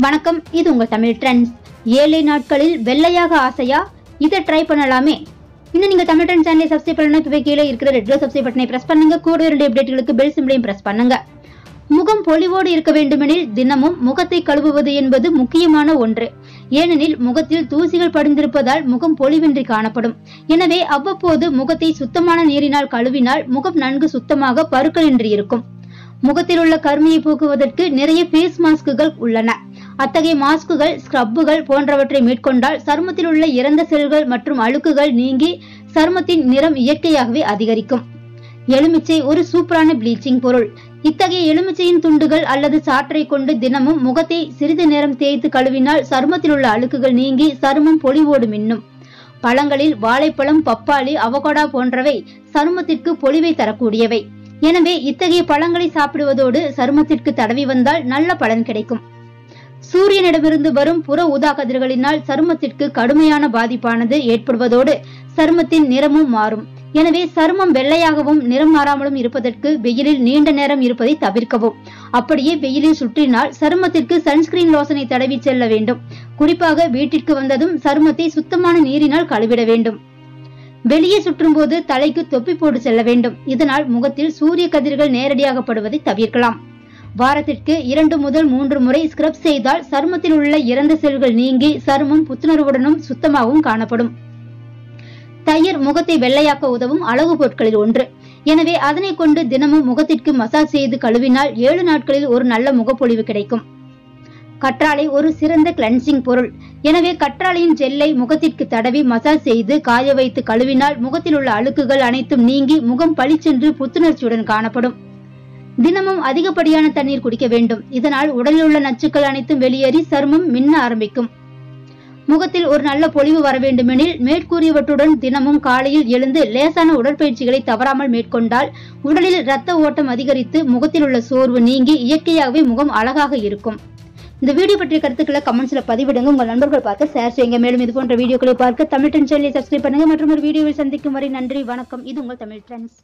வணக்கம், இது உங்கள் தமிழ் ட்ரெண்ட்ஸ். 7 நாட்களில் வெள்ளையாக ஆசையா? இதை ட்ரை பண்ணலாமே. இன்னும் நீங்க தமிழ் ட்ரெண்ட்ஸ் சேனலை சப்ஸ்கிரைப் பண்ணணும், இப்போ கீழே இருக்கிற ரெட் கலர் சப்ஸ்கிரைப் பட்டனை பிரஸ் பண்ணுங்க. கூட 2 அப்டேட்களுக்கு பெல் சிம்பலையும் பிரஸ் பண்ணுங்க. முகம் பொலிவோடு இருக்க வேண்டுமெனில் தினமும் முகத்தை கழுவுவது என்பது முக்கியமான ஒன்று. ஏனெனில் முகத்தில் தூசிகள் படிந்திருப்பதால் முகம் பொலிவின்றி காணப்படும். எனவே அவ்வப்போது முகத்தை சுத்தமான நீரினால் கழுவினால் முகம் நன்கு சுத்தமாக பருக்களின்றி இருக்கும். முகத்தில் உள்ள கருமையை போக்குவதற்கு நிறைய ஃபேஸ் மாஸ்குகள் உள்ளன. அத்தகைய மாஸ்குகள், ஸ்க்ரப்புகள் போன்றவற்றை மேற்கொண்டால் சருமத்தில் உள்ள இறந்த செல்கள் மற்றும் அழுக்குகள் நீங்கி சருமத்தின் நிறம் இயற்கையாகவே அதிகரிக்கும். எலுமிச்சை ஒரு சூப்பரான ப்ளீச்சிங் பொருள். இத்தகைய எலுமிச்சையின் துண்டுகள் அல்லது சாற்றை கொண்டு தினமும் முகத்தை சிறிது நேரம் தேய்த்து கழுவினால் சருமத்தில் உள்ள அழுக்குகள் நீங்கி சருமம் பொலிவோடு மின்னும். பழங்களில் வாழைப்பழம், பப்பாளி, அவகோடா போன்றவை சருமத்திற்கு பொலிவை தரக்கூடியவை. எனவே இத்தகைய பழங்களை சாப்பிடுவதோடு சருமத்திற்கு தடவி வந்தால் நல்ல பலன் கிடைக்கும். சூரியனிடமிருந்து வரும் புற ஊதா கதிர்களினால் சருமத்திற்கு கடுமையான பாதிப்பானது ஏற்படுவதோடு சருமத்தின் நிறமும் மாறும். எனவே சருமம் வெள்ளையாகவும் நிறம் மாறாமலும் இருப்பதற்கு வெயிலில் நீண்ட நேரம் இருப்பதை தவிர்க்கவும். அப்படியே வெயிலில் சுற்றினால் சருமத்திற்கு சன்ஸ்கிரீன் லோஷனை தடவி செல்ல வேண்டும். குறிப்பாக வீட்டிற்கு வந்ததும் சருமத்தை சுத்தமான நீரினால் கழுவிட வேண்டும். வெளியே சுற்றும் போது தலைக்கு தொப்பி போட்டு செல்ல வேண்டும். இதனால் முகத்தில் சூரிய கதிர்கள் நேரடியாக படுவதை தவிர்க்கலாம். வாரத்திற்கு 2 முதல் 3 முறை ஸ்க்ரப் செய்தால் சருமத்தில் உள்ள இறந்த செல்கள் நீங்கி சருமம் புத்துணர்வுடனும் சுத்தமாகவும் காணப்படும். தயிர் முகத்தை வெள்ளையாக்க உதவும் அழகு பொருட்களில் ஒன்று. எனவே அதனை கொண்டு தினமும் முகத்திற்கு மசாஜ் செய்து கழுவினால் 7 நாட்களில் ஒரு நல்ல முகப்பொலிவு கிடைக்கும். கற்றாழை ஒரு சிறந்த கிளென்சிங் பொருள். எனவே கற்றாழையின் ஜெல்லை முகத்திற்கு தடவி மசாஜ் செய்து காய வைத்து கழுவினால் முகத்தில் உள்ள அழுக்குகள் அனைத்தும் நீங்கி முகம் பளிச்சென்று புத்துணர்ச்சியுடன் காணப்படும். தினமும் அதிகப்படியான தண்ணீர் குடிக்க வேண்டும். இதனால் உடலில் உள்ள நச்சுக்கள் அனைத்தும் வெளியேறி சருமம் மின்ன ஆரம்பிக்கும். முகத்தில் ஒரு நல்ல பொலிவு வர வேண்டுமெனில் மேற்கூறியவற்றுடன் தினமும் காலையில் எழுந்து லேசான உடற்பயிற்சிகளை தவறாமல் மேற்கொண்டால் உடலில் இரத்த ஓட்டம் அதிகரித்து முகத்தில் உள்ள சோர்வு நீங்கி இயற்கையாகவே முகம் அழகாக இருக்கும். இந்த வீடியோ பற்றிய கருத்துக்களை கமெண்ட்ஸ்ல பதிவிடுங்க. உங்கள் நண்பர்கள் பார்க்க ஷேர் செய்யுங்க. மேலும் இது போன்ற வீடியோக்களை பார்க்க தமிழ் ட்ரெண்ட்ஸ் சேனலை சப்ஸ்கிரைப் பண்ணுங்க. மற்றும் ஒரு வீடியோவில் சந்திக்கும் வரை நன்றி, வணக்கம். இது உங்கள் தமிழ் ட்ரெண்ட்ஸ்.